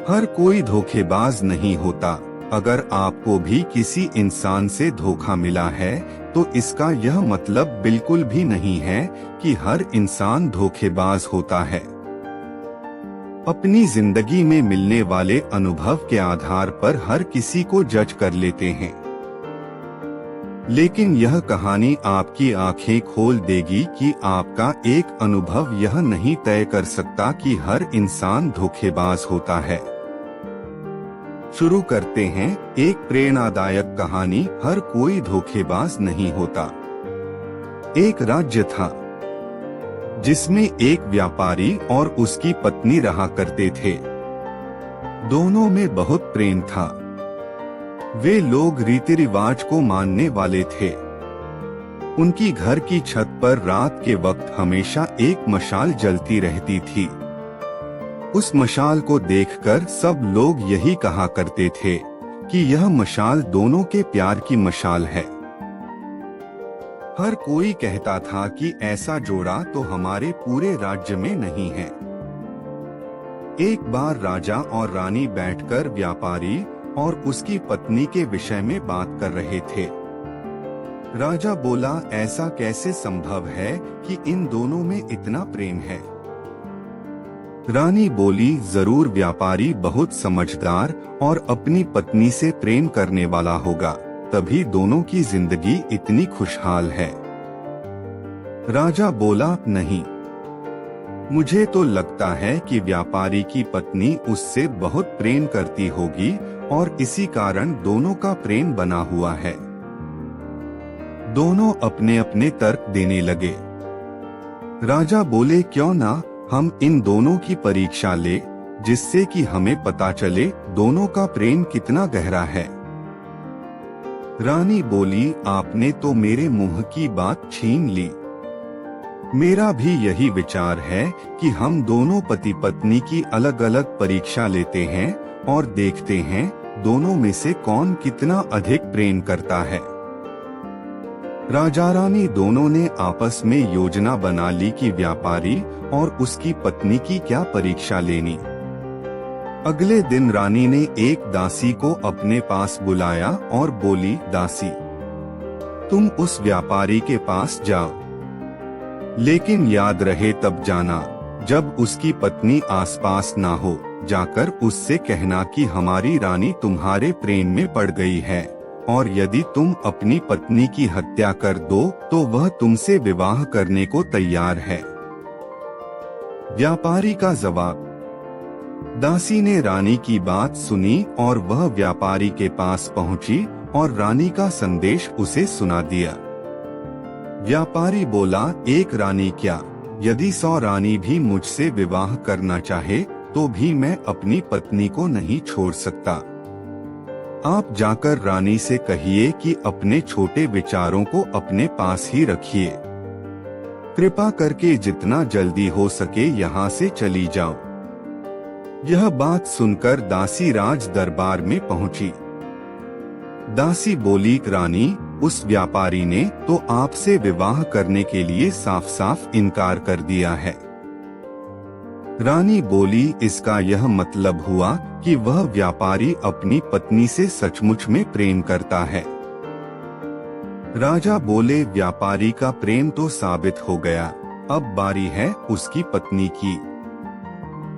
हर कोई धोखेबाज नहीं होता। अगर आपको भी किसी इंसान से धोखा मिला है तो इसका यह मतलब बिल्कुल भी नहीं है कि हर इंसान धोखेबाज होता है। अपनी जिंदगी में मिलने वाले अनुभव के आधार पर हर किसी को जज कर लेते हैं, लेकिन यह कहानी आपकी आंखें खोल देगी कि आपका एक अनुभव यह नहीं तय कर सकता कि हर इंसान धोखेबाज होता है। शुरू करते हैं एक प्रेरणादायक कहानी। हर कोई धोखेबाज नहीं होता। एक राज्य था जिसमें एक व्यापारी और उसकी पत्नी रहा करते थे। दोनों में बहुत प्रेम था। वे लोग रीति रिवाज को मानने वाले थे। उनकी घर की छत पर रात के वक्त हमेशा एक मशाल जलती रहती थी। उस मशाल को देखकर सब लोग यही कहा करते थे कि यह मशाल दोनों के प्यार की मशाल है। हर कोई कहता था कि ऐसा जोड़ा तो हमारे पूरे राज्य में नहीं है। एक बार राजा और रानी बैठकर व्यापारी और उसकी पत्नी के विषय में बात कर रहे थे। राजा बोला, ऐसा कैसे संभव है कि इन दोनों में इतना प्रेम है? रानी बोली, जरूर व्यापारी बहुत समझदार और अपनी पत्नी से प्रेम करने वाला होगा, तभी दोनों की जिंदगी इतनी खुशहाल है। राजा बोला, नहीं, मुझे तो लगता है कि व्यापारी की पत्नी उससे बहुत प्रेम करती होगी और इसी कारण दोनों का प्रेम बना हुआ है। दोनों अपने अपने तर्क देने लगे। राजा बोले, क्यों ना हम इन दोनों की परीक्षा ले, जिससे कि हमें पता चले दोनों का प्रेम कितना गहरा है। रानी बोली, आपने तो मेरे मुंह की बात छीन ली। मेरा भी यही विचार है कि हम दोनों पति पत्नी की अलग अलग परीक्षा लेते हैं और देखते हैं दोनों में से कौन कितना अधिक प्रेम करता है। राजा रानी दोनों ने आपस में योजना बना ली कि व्यापारी और उसकी पत्नी की क्या परीक्षा लेनी। अगले दिन रानी ने एक दासी को अपने पास बुलाया और बोली, दासी, तुम उस व्यापारी के पास जाओ, लेकिन याद रहे तब जाना जब उसकी पत्नी आसपास ना हो। जाकर उससे कहना कि हमारी रानी तुम्हारे प्रेम में पड़ गई है और यदि तुम अपनी पत्नी की हत्या कर दो तो वह तुमसे विवाह करने को तैयार है। व्यापारी का जवाब। दासी ने रानी की बात सुनी और वह व्यापारी के पास पहुंची और रानी का संदेश उसे सुना दिया। व्यापारी बोला, एक रानी क्या, यदि 100 रानी भी मुझसे विवाह करना चाहे तो भी मैं अपनी पत्नी को नहीं छोड़ सकता। आप जाकर रानी से कहिए कि अपने छोटे विचारों को अपने पास ही रखिए। कृपा करके जितना जल्दी हो सके यहाँ से चली जाओ। यह बात सुनकर दासी राज दरबार में पहुंची। दासी बोली, रानी, उस व्यापारी ने तो आपसे विवाह करने के लिए साफ साफ इनकार कर दिया है। रानी बोली, इसका यह मतलब हुआ कि वह व्यापारी अपनी पत्नी से सचमुच में प्रेम करता है। राजा बोले, व्यापारी का प्रेम तो साबित हो गया, अब बारी है उसकी पत्नी की।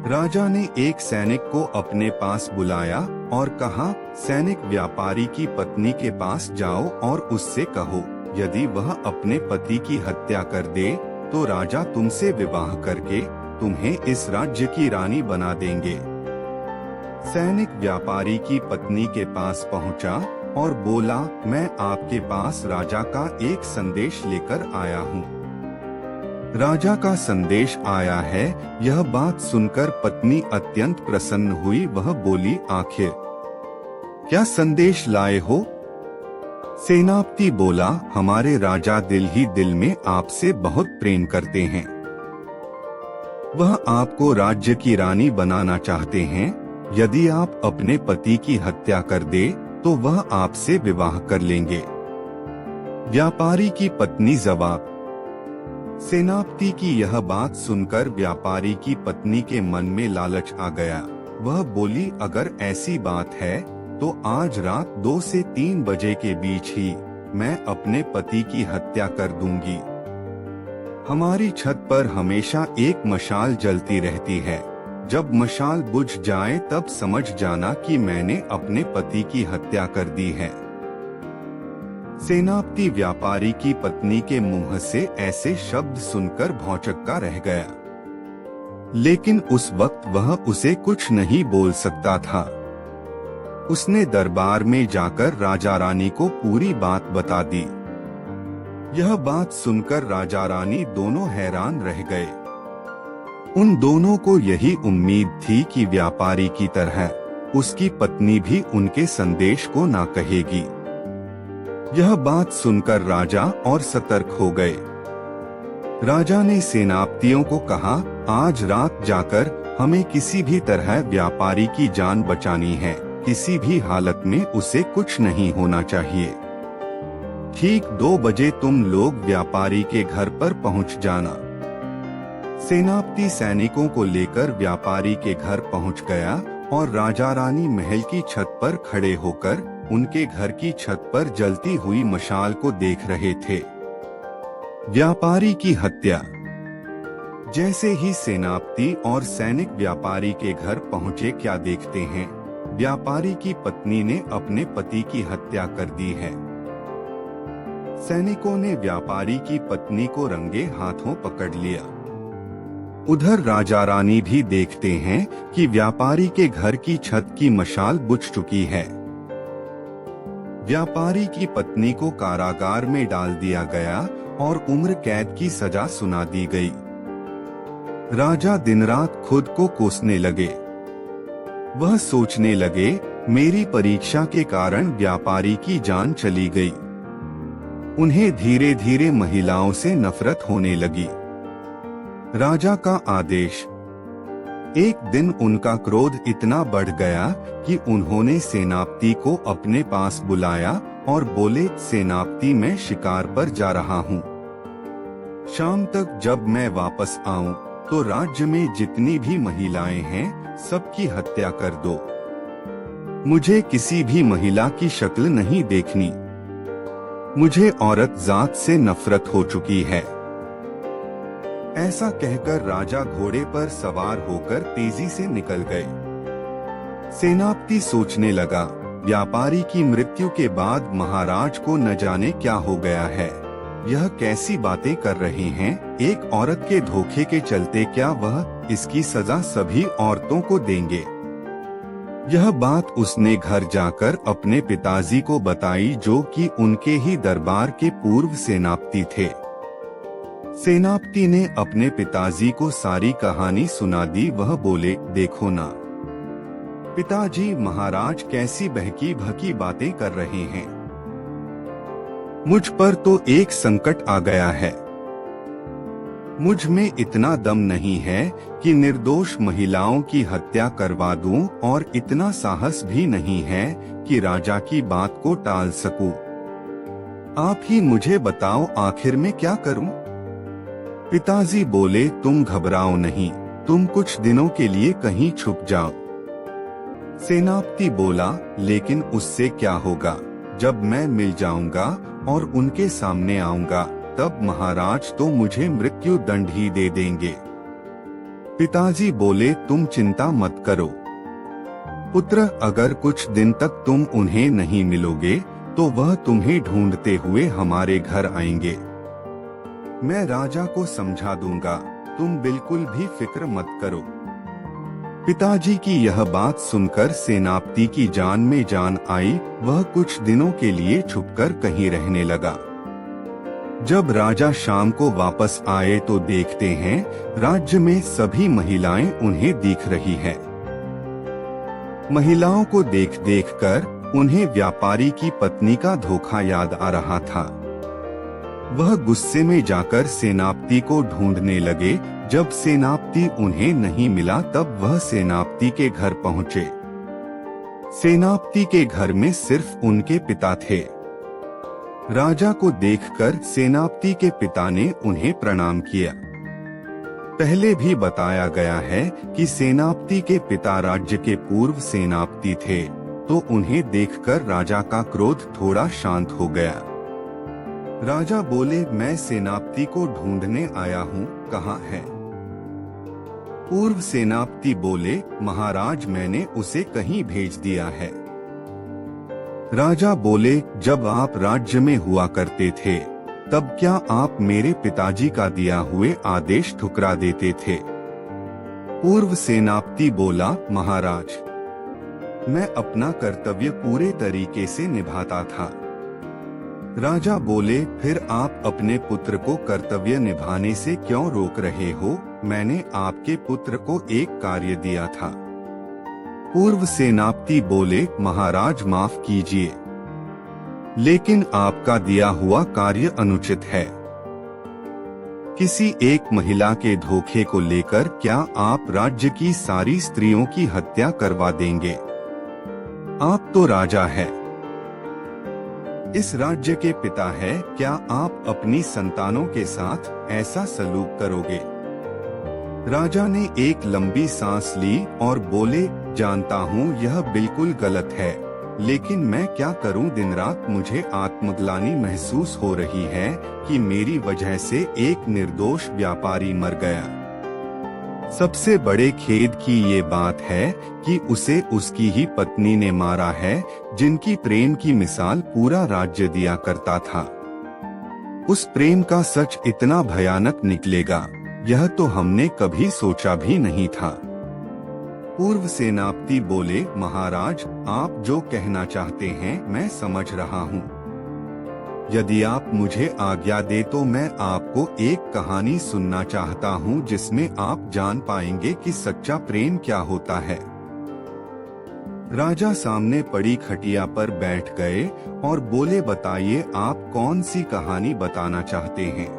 राजा ने एक सैनिक को अपने पास बुलाया और कहा, सैनिक, व्यापारी की पत्नी के पास जाओ और उससे कहो, यदि वह अपने पति की हत्या कर दे तो राजा तुमसे विवाह करके तुम्हें इस राज्य की रानी बना देंगे। सैनिक व्यापारी की पत्नी के पास पहुंचा और बोला, मैं आपके पास राजा का एक संदेश लेकर आया हूँ। राजा का संदेश आया है। यह बात सुनकर पत्नी अत्यंत प्रसन्न हुई। वह बोली, आखिर क्या संदेश लाए हो? सेनापति बोला, हमारे राजा दिल ही दिल में आपसे बहुत प्रेम करते हैं। वह आपको राज्य की रानी बनाना चाहते हैं। यदि आप अपने पति की हत्या कर दे तो वह आपसे विवाह कर लेंगे। व्यापारी की पत्नी जवाब। सेनापति की यह बात सुनकर व्यापारी की पत्नी के मन में लालच आ गया। वह बोली, अगर ऐसी बात है तो आज रात 2 से 3 बजे के बीच ही मैं अपने पति की हत्या कर दूंगी। हमारी छत पर हमेशा एक मशाल जलती रहती है। जब मशाल बुझ जाए तब समझ जाना कि मैंने अपने पति की हत्या कर दी है। सेनापति व्यापारी की पत्नी के मुंह से ऐसे शब्द सुनकर भौचक्का रह गया, लेकिन उस वक्त वह उसे कुछ नहीं बोल सकता था। उसने दरबार में जाकर राजा रानी को पूरी बात बता दी। यह बात सुनकर राजा रानी दोनों हैरान रह गए। उन दोनों को यही उम्मीद थी कि व्यापारी की तरह उसकी पत्नी भी उनके संदेश को ना कहेगी। यह बात सुनकर राजा और सतर्क हो गए। राजा ने सेनापतियों को कहा, आज रात जाकर हमें किसी भी तरह व्यापारी की जान बचानी है। किसी भी हालत में उसे कुछ नहीं होना चाहिए। ठीक 2 बजे तुम लोग व्यापारी के घर पर पहुंच जाना। सेनापति सैनिकों को लेकर व्यापारी के घर पहुंच गया और राजा रानी महल की छत पर खड़े होकर उनके घर की छत पर जलती हुई मशाल को देख रहे थे। व्यापारी की हत्या। जैसे ही सेनापति और सैनिक व्यापारी के घर पहुंचे, क्या देखते हैं, व्यापारी की पत्नी ने अपने पति की हत्या कर दी है। सैनिकों ने व्यापारी की पत्नी को रंगे हाथों पकड़ लिया। उधर राजा रानी भी देखते हैं कि व्यापारी के घर की छत की मशाल बुझ चुकी है। व्यापारी की पत्नी को कारागार में डाल दिया गया और उम्र कैद की सजा सुना दी गई। राजा दिन रात खुद को कोसने लगे। वह सोचने लगे, मेरी परीक्षा के कारण व्यापारी की जान चली गई। उन्हें धीरे धीरे महिलाओं से नफरत होने लगी। राजा का आदेश। एक दिन उनका क्रोध इतना बढ़ गया कि उन्होंने सेनापति को अपने पास बुलाया और बोले, सेनापति मैं शिकार पर जा रहा हूँ। शाम तक जब मैं वापस आऊं तो राज्य में जितनी भी महिलाएं हैं सबकी हत्या कर दो। मुझे किसी भी महिला की शक्ल नहीं देखनी। मुझे औरत जात से नफरत हो चुकी है। ऐसा कहकर राजा घोड़े पर सवार होकर तेजी से निकल गए। सेनापति सोचने लगा, व्यापारी की मृत्यु के बाद महाराज को न जाने क्या हो गया है। यह कैसी बातें कर रहे हैं। एक औरत के धोखे के चलते क्या वह इसकी सजा सभी औरतों को देंगे। यह बात उसने घर जाकर अपने पिताजी को बताई, जो कि उनके ही दरबार के पूर्व सेनापति थे। सेनापति ने अपने पिताजी को सारी कहानी सुना दी। वह बोले, देखो ना पिताजी, महाराज कैसी बहकी भकी बातें कर रहे हैं। मुझ पर तो एक संकट आ गया है। मुझ में इतना दम नहीं है कि निर्दोष महिलाओं की हत्या करवा दूं, और इतना साहस भी नहीं है कि राजा की बात को टाल सकूं। आप ही मुझे बताओ, आखिर में क्या करूं? पिताजी बोले, तुम घबराओ नहीं, तुम कुछ दिनों के लिए कहीं छुप जाओ। सेनापति बोला, लेकिन उससे क्या होगा? जब मैं मिल जाऊंगा और उनके सामने आऊंगा तब महाराज तो मुझे मृत्यु दंड ही दे देंगे। पिताजी बोले, तुम चिंता मत करो पुत्र, अगर कुछ दिन तक तुम उन्हें नहीं मिलोगे तो वह तुम्हें ढूंढते हुए हमारे घर आएंगे। मैं राजा को समझा दूंगा, तुम बिल्कुल भी फिक्र मत करो। पिताजी की यह बात सुनकर सेनापति की जान में जान आई। वह कुछ दिनों के लिए छुपकर कहीं रहने लगा। जब राजा शाम को वापस आए तो देखते हैं राज्य में सभी महिलाएं उन्हें दिख रही है। महिलाओं को देख देख कर उन्हें व्यापारी की पत्नी का धोखा याद आ रहा था। वह गुस्से में जाकर सेनापति को ढूंढने लगे। जब सेनापति उन्हें नहीं मिला तब वह सेनापति के घर पहुंचे। सेनापति के घर में सिर्फ उनके पिता थे। राजा को देखकर सेनापति के पिता ने उन्हें प्रणाम किया। पहले भी बताया गया है कि सेनापति के पिता राज्य के पूर्व सेनापति थे, तो उन्हें देखकर राजा का क्रोध थोड़ा शांत हो गया। राजा बोले, मैं सेनापति को ढूंढने आया हूँ, कहाँ है? पूर्व सेनापति बोले, महाराज मैंने उसे कहीं भेज दिया है। राजा बोले, जब आप राज्य में हुआ करते थे तब क्या आप मेरे पिताजी का दिया हुए आदेश ठुकरा देते थे? पूर्व सेनापति बोला, महाराज मैं अपना कर्तव्य पूरे तरीके से निभाता था। राजा बोले, फिर आप अपने पुत्र को कर्तव्य निभाने से क्यों रोक रहे हो? मैंने आपके पुत्र को एक कार्य दिया था। पूर्व सेनापति बोले, महाराज माफ कीजिए, लेकिन आपका दिया हुआ कार्य अनुचित है। किसी एक महिला के धोखे को लेकर क्या आप राज्य की सारी स्त्रियों की हत्या करवा देंगे? आप तो राजा है, इस राज्य के पिता है, क्या आप अपनी संतानों के साथ ऐसा सलूक करोगे? राजा ने एक लंबी सांस ली और बोले, जानता हूँ यह बिल्कुल गलत है, लेकिन मैं क्या करूँ? दिन रात मुझे आत्मग्लानि महसूस हो रही है कि मेरी वजह से एक निर्दोष व्यापारी मर गया। सबसे बड़े खेद की ये बात है कि उसे उसकी ही पत्नी ने मारा है, जिनकी प्रेम की मिसाल पूरा राज्य दिया करता था। उस प्रेम का सच इतना भयानक निकलेगा, यह तो हमने कभी सोचा भी नहीं था। पूर्व सेनापति बोले, महाराज आप जो कहना चाहते हैं मैं समझ रहा हूँ। यदि आप मुझे आज्ञा दे तो मैं आपको एक कहानी सुनना चाहता हूँ, जिसमें आप जान पाएंगे कि सच्चा प्रेम क्या होता है। राजा सामने पड़ी खटिया पर बैठ गए और बोले, बताइए आप कौन सी कहानी बताना चाहते हैं?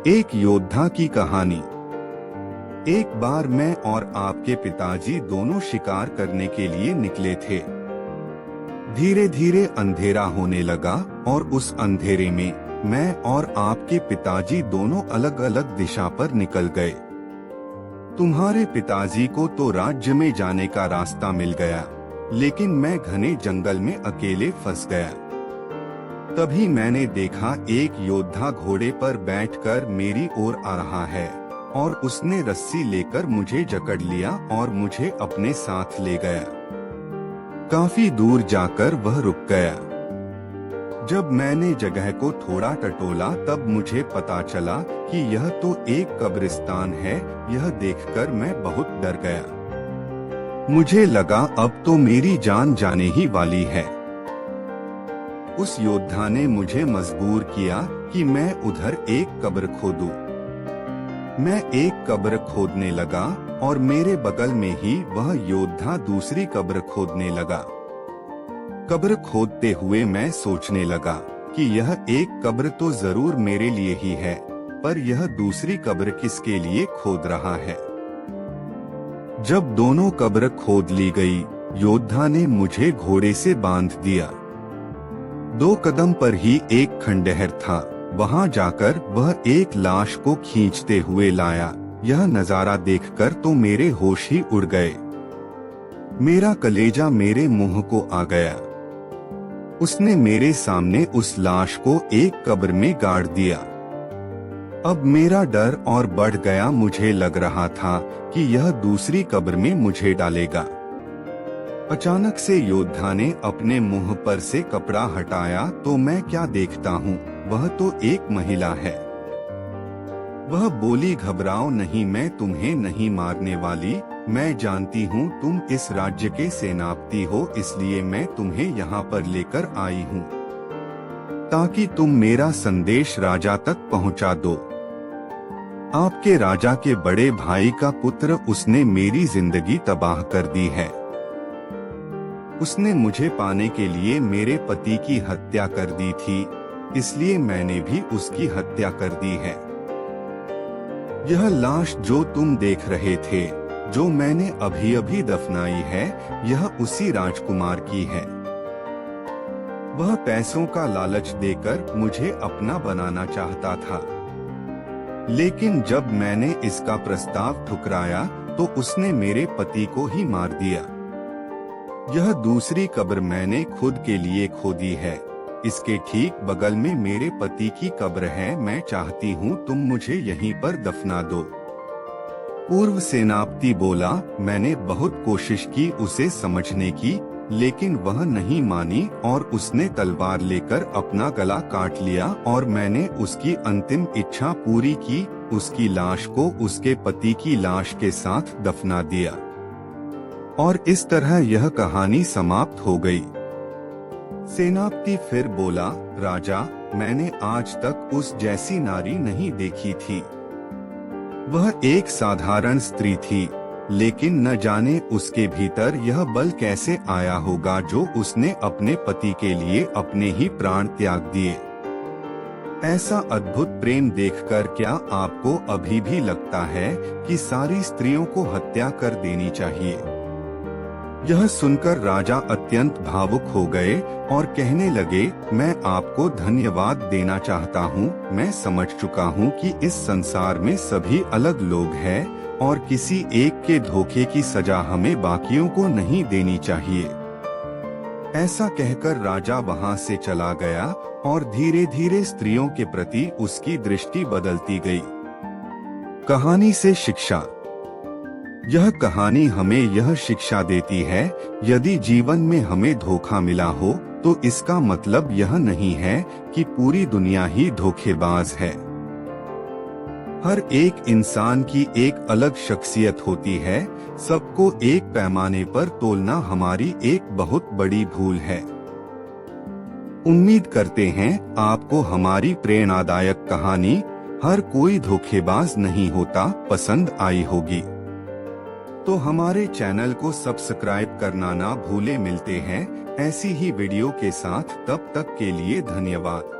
एक योद्धा की कहानी। एक बार मैं और आपके पिताजी दोनों शिकार करने के लिए निकले थे। धीरे धीरे अंधेरा होने लगा और उस अंधेरे में मैं और आपके पिताजी दोनों अलग अलग दिशा पर निकल गए। तुम्हारे पिताजी को तो राज्य में जाने का रास्ता मिल गया, लेकिन मैं घने जंगल में अकेले फंस गया। तभी मैंने देखा एक योद्धा घोड़े पर बैठकर मेरी ओर आ रहा है और उसने रस्सी लेकर मुझे जकड़ लिया और मुझे अपने साथ ले गया। काफी दूर जाकर वह रुक गया। जब मैंने जगह को थोड़ा टटोला तब मुझे पता चला कि यह तो एक कब्रिस्तान है। यह देखकर मैं बहुत डर गया। मुझे लगा अब तो मेरी जान जाने ही वाली है। उस योद्धा ने मुझे मजबूर किया कि मैं उधर एक कब्र खोदूं। मैं एक कब्र खोदने लगा और मेरे बगल में ही वह योद्धा दूसरी कब्र खोदने लगा। कब्र खोदते हुए मैं सोचने लगा कि यह एक कब्र तो जरूर मेरे लिए ही है, पर यह दूसरी कब्र किसके लिए खोद रहा है? जब दोनों कब्र खोद ली गई, योद्धा ने मुझे घोड़े से बांध दिया। 2 कदम पर ही एक खंडहर था। वहां जाकर वह एक लाश को खींचते हुए लाया। यह नजारा देखकर तो मेरे होश ही उड़ गए। मेरा कलेजा मेरे मुंह को आ गया। उसने मेरे सामने उस लाश को एक कब्र में गाड़ दिया। अब मेरा डर और बढ़ गया। मुझे लग रहा था कि यह दूसरी कब्र में मुझे डालेगा। अचानक से योद्धा ने अपने मुंह पर से कपड़ा हटाया तो मैं क्या देखता हूँ, वह तो एक महिला है। वह बोली, घबराओ नहीं, मैं तुम्हें नहीं मारने वाली। मैं जानती हूँ तुम इस राज्य के सेनापति हो, इसलिए मैं तुम्हें यहाँ पर लेकर आई हूँ ताकि तुम मेरा संदेश राजा तक पहुँचा दो। आपके राजा के बड़े भाई का पुत्र, उसने मेरी जिंदगी तबाह कर दी है। उसने मुझे पाने के लिए मेरे पति की हत्या कर दी थी, इसलिए मैंने भी उसकी हत्या कर दी है। यह लाश जो तुम देख रहे थे, जो मैंने अभी अभी दफनाई है, यह उसी राजकुमार की है। वह पैसों का लालच देकर मुझे अपना बनाना चाहता था। लेकिन जब मैंने इसका प्रस्ताव ठुकराया तो उसने मेरे पति को ही मार दिया। यह दूसरी कब्र मैंने खुद के लिए खोदी है। इसके ठीक बगल में मेरे पति की कब्र है। मैं चाहती हूँ तुम मुझे यहीं पर दफना दो। पूर्व सेनापति बोला, मैंने बहुत कोशिश की उसे समझने की, लेकिन वह नहीं मानी और उसने तलवार लेकर अपना गला काट लिया और मैंने उसकी अंतिम इच्छा पूरी की। उसकी लाश को उसके पति की लाश के साथ दफना दिया। और इस तरह यह कहानी समाप्त हो गई। सेनापति फिर बोला, राजा, मैंने आज तक उस जैसी नारी नहीं देखी थी। वह एक साधारण स्त्री थी, लेकिन न जाने उसके भीतर यह बल कैसे आया होगा जो उसने अपने पति के लिए अपने ही प्राण त्याग दिए। ऐसा अद्भुत प्रेम देखकर क्या आपको अभी भी लगता है कि सारी स्त्रियों को हत्या कर देनी चाहिए? यह सुनकर राजा अत्यंत भावुक हो गए और कहने लगे, मैं आपको धन्यवाद देना चाहता हूँ। मैं समझ चुका हूँ कि इस संसार में सभी अलग लोग हैं और किसी एक के धोखे की सजा हमें बाकियों को नहीं देनी चाहिए। ऐसा कहकर राजा वहाँ से चला गया और धीरे धीरे स्त्रियों के प्रति उसकी दृष्टि बदलती गई। कहानी से शिक्षा। यह कहानी हमें यह शिक्षा देती है, यदि जीवन में हमें धोखा मिला हो तो इसका मतलब यह नहीं है कि पूरी दुनिया ही धोखेबाज है। हर एक इंसान की एक अलग शख्सियत होती है। सबको एक पैमाने पर तोलना हमारी एक बहुत बड़ी भूल है। उम्मीद करते हैं आपको हमारी प्रेरणादायक कहानी हर कोई धोखेबाज नहीं होता पसंद आई होगी। तो हमारे चैनल को सब्सक्राइब करना ना भूले। मिलते हैं ऐसी ही वीडियो के साथ, तब तक के लिए धन्यवाद।